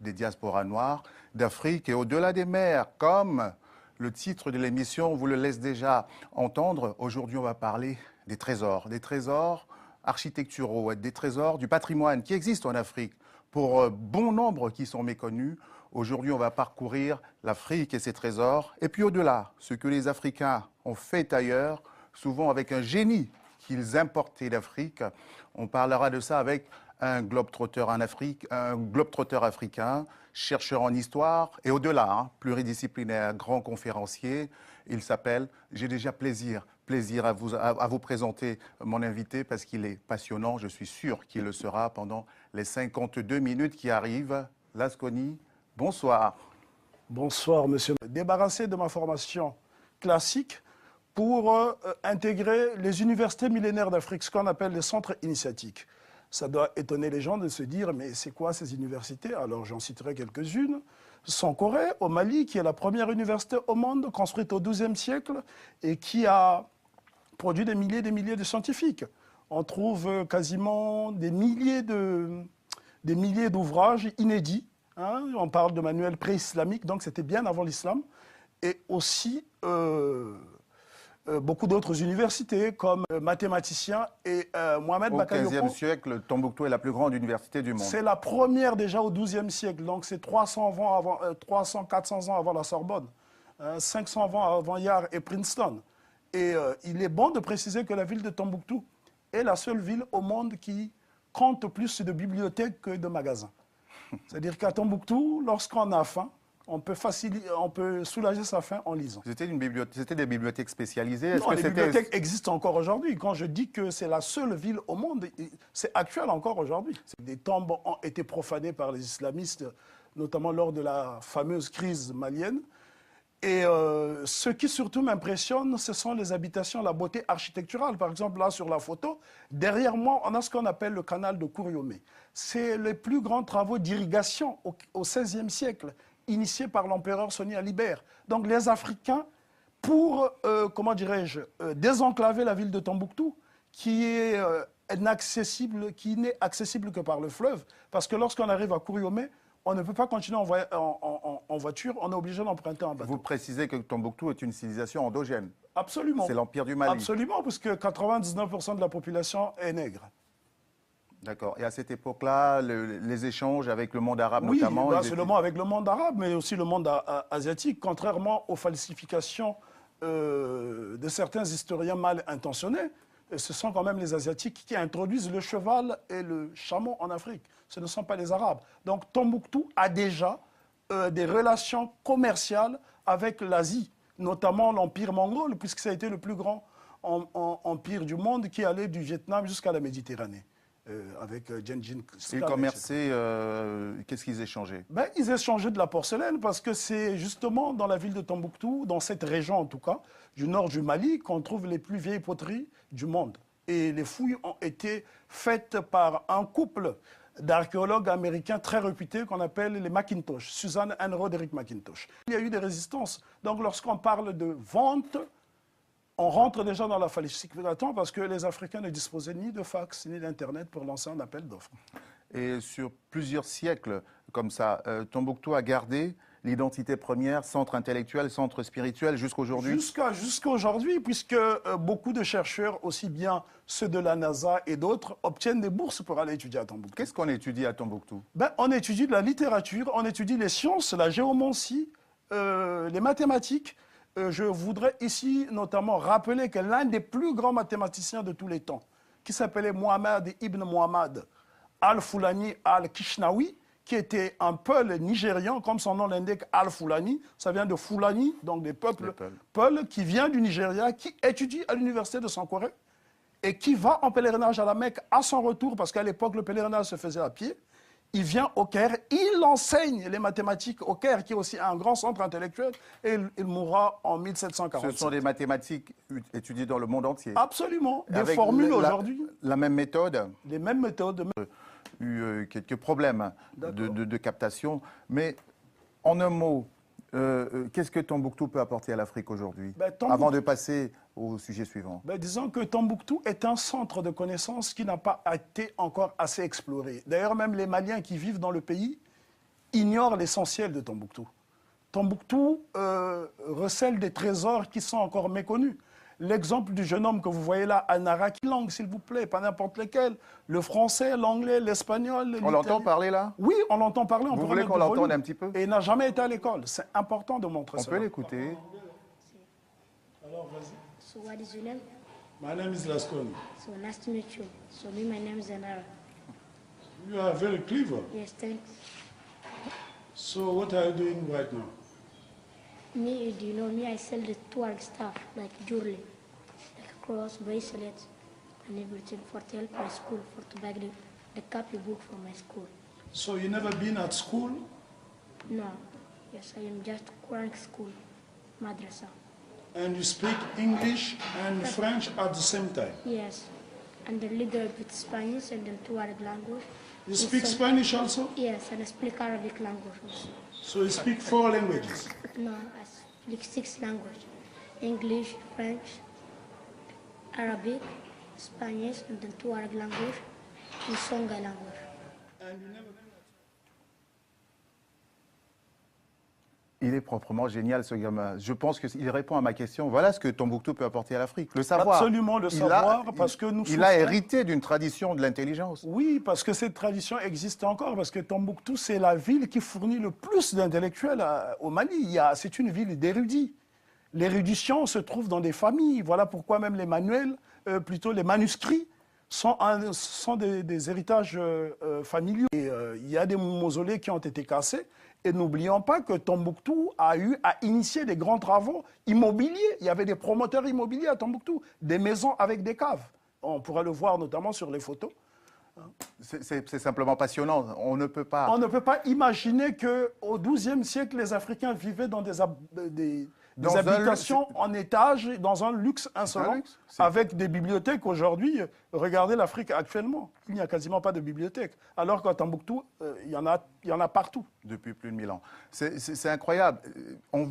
des diasporas noires d'Afrique et au-delà des mers, comme le titre de l'émission vous le laisse déjà entendre. Aujourd'hui, on va parler des trésors architecturaux, des trésors du patrimoine qui existent en Afrique pour bon nombre qui sont méconnus. Aujourd'hui, on va parcourir l'Afrique et ses trésors. Et puis au-delà, ce que les Africains ont fait ailleurs, souvent avec un génie qu'ils importaient d'Afrique. On parlera de ça avec un globetrotter en Afrique, un globetrotter africain, chercheur en histoire et au-delà, pluridisciplinaire, grand conférencier. Il s'appelle, j'ai déjà plaisir à vous présenter mon invité parce qu'il est passionnant. Je suis sûr qu'il le sera pendant les 52 minutes qui arrivent. Lasconi, bonsoir. Bonsoir, monsieur. Débarrassé de ma formation classique pour intégrer les universités millénaires d'Afrique, ce qu'on appelle les centres initiatiques. Ça doit étonner les gens de se dire, mais c'est quoi ces universités? Alors j'en citerai quelques-unes. Sankoré, au Mali, qui est la première université au monde, construite au XIIe siècle et qui a produit des milliers de scientifiques. On trouve quasiment des milliers d'ouvrages inédits. On parle de manuels pré-islamiques, donc c'était bien avant l'islam. Et aussi beaucoup d'autres universités, comme mathématicien et Mohamed Bakayoko. Au XVe siècle, Tombouctou est la plus grande université du monde. C'est la première déjà au XIIe siècle, donc c'est 400 ans avant la Sorbonne, 500 ans avant Yale et Princeton. Et il est bon de préciser que la ville de Tombouctou est la seule ville au monde qui compte plus de bibliothèques que de magasins. C'est-à-dire qu'à Tombouctou, lorsqu'on a faim, on peut soulager sa faim en lisant. C'était des bibliothèques spécialisées? Non, les bibliothèques existent encore aujourd'hui. Quand je dis que c'est la seule ville au monde, c'est actuel encore aujourd'hui. Des tombes ont été profanées par les islamistes, notamment lors de la fameuse crise malienne. Et ce qui surtout m'impressionne, ce sont les habitations, la beauté architecturale. Par exemple, là, sur la photo, derrière moi, on a ce qu'on appelle le canal de Kouriomé. C'est les plus grands travaux d'irrigation au XVIe siècle, initiés par l'empereur Soni Alibert. Donc les Africains, pour, désenclaver la ville de Tombouctou, qui est qui n'est accessible que par le fleuve, parce que lorsqu'on arrive à Kouriomé, on ne peut pas continuer en voiture, on est obligé d'emprunter un bateau. Vous précisez que Tombouctou est une civilisation endogène. Absolument. C'est l'Empire du Mali. Absolument, puisque 99% de la population est nègre. D'accord. Et à cette époque-là, les échanges avec le monde arabe notamment... Oui, seulement avec le monde arabe, mais aussi le monde asiatique, contrairement aux falsifications de certains historiens mal intentionnés. Ce sont quand même les Asiatiques qui introduisent le cheval et le chameau en Afrique. Ce ne sont pas les Arabes. Donc Tombouctou a déjà des relations commerciales avec l'Asie, notamment l'Empire mongol, puisque ça a été le plus grand empire du monde qui allait du Vietnam jusqu'à la Méditerranée. Avec Gengis Khan. Ils commerçaient, qu'est-ce qu'ils échangeaient? Ils échangeaient de la porcelaine parce que c'est justement dans la ville de Tombouctou, dans cette région en tout cas, du nord du Mali, qu'on trouve les plus vieilles poteries du monde. Et les fouilles ont été faites par un couple d'archéologues américains très réputés qu'on appelle les Mackintosh, Suzanne and Roderick Mackintosh. Il y a eu des résistances. Donc lorsqu'on parle de vente, on rentre déjà dans la falsification parce que les Africains ne disposaient ni de fax ni d'Internet pour lancer un appel d'offres. Et sur plusieurs siècles comme ça, Tombouctou a gardé l'identité première, centre intellectuel, centre spirituel, jusqu'aujourd'hui? Jusqu'à aujourd'hui, puisque beaucoup de chercheurs, aussi bien ceux de la NASA et d'autres, obtiennent des bourses pour aller étudier à Tombouctou. Qu'est-ce qu'on étudie à Tombouctou? On étudie de la littérature, on étudie les sciences, la géomancie, les mathématiques. Je voudrais ici notamment rappeler que l'un des plus grands mathématiciens de tous les temps, qui s'appelait Mohamed ibn Mohamed al-Fulani al-Kishnawi, qui était un Peul nigérian, comme son nom l'indique, al-Fulani, ça vient de Fulani, donc des peuples Peul, qui vient du Nigeria, qui étudie à l'université de Sankoré et qui va en pèlerinage à la Mecque à son retour, parce qu'à l'époque, le pèlerinage se faisait à pied. Il vient au Caire, il enseigne les mathématiques au Caire, qui est aussi un grand centre intellectuel, et il mourra en 1747. Ce sont des mathématiques étudiées dans le monde entier? Absolument. Des avec formules aujourd'hui. La même méthode? Les mêmes méthodes. Eu quelques problèmes de captation, mais en un mot, qu'est-ce que Tombouctou peut apporter à l'Afrique aujourd'hui, avant de passer au sujet suivant? Disons que Tombouctou est un centre de connaissances qui n'a pas été encore assez exploré. D'ailleurs, même les Maliens qui vivent dans le pays, ignorent l'essentiel de Tombouctou. Tombouctou recèle des trésors qui sont encore méconnus. L'exemple du jeune homme que vous voyez là, Anara, quelle langue, s'il vous plaît, pas n'importe lequel. Le français, l'anglais, l'espagnol. On l'entend parler là? Oui, on l'entend parler. Vous voulez qu'on l'entende un petit peu? Et il n'a jamais été à l'école. C'est important de montrer ça. On peut l'écouter. Alors, vas-y. So what is your name? My name is Lasconi. So nice to meet you. So me, my name is Anara. You are very clever. Yes, thanks. So what are you doing right now? Me, do you know me? I sell the Tuareg stuff like jewelry, like cross, bracelets, and everything for to help my school, for to buy the copy book for my school. So you never been at school? No, yes, I am just Quran school, madrasa. And you speak English and French at the same time? Yes, and a little bit Spanish and then Tuareg language. You speak Spanish also? Yes, and I speak Arabic language also. So you speak 4 languages? No, I speak 6 languages. English, French, Arabic, Spanish, and then Tuareg language, and Songhai language. And you never... Il est proprement génial, ce gamin. Je pense qu'il répond à ma question. Voilà ce que Tombouctou peut apporter à l'Afrique. Le savoir. Absolument, le savoir, parce que nous Il a souffrons. hérité d'une tradition de l'intelligence. Oui, parce que cette tradition existe encore, parce que Tombouctou, c'est la ville qui fournit le plus d'intellectuels au Mali. C'est une ville d'érudits. L'érudition se trouve dans des familles. Voilà pourquoi même les manuels, plutôt les manuscrits, sont des héritages familiaux. Et, il y a des mausolées qui ont été cassés. Et n'oublions pas que Tombouctou a eu à initier des grands travaux immobiliers. Il y avait des promoteurs immobiliers à Tombouctou, des maisons avec des caves. On pourra le voir notamment sur les photos. C'est simplement passionnant. On ne peut pas... On ne peut pas imaginer qu'au XIIe siècle, les Africains vivaient dans des habitations en étage, dans un luxe insolent, avec des bibliothèques. Aujourd'hui, regardez l'Afrique actuellement. Il n'y a quasiment pas de bibliothèque. Alors qu'à Tombouctou, il y en a partout. Depuis plus de 1000 ans. C'est incroyable. On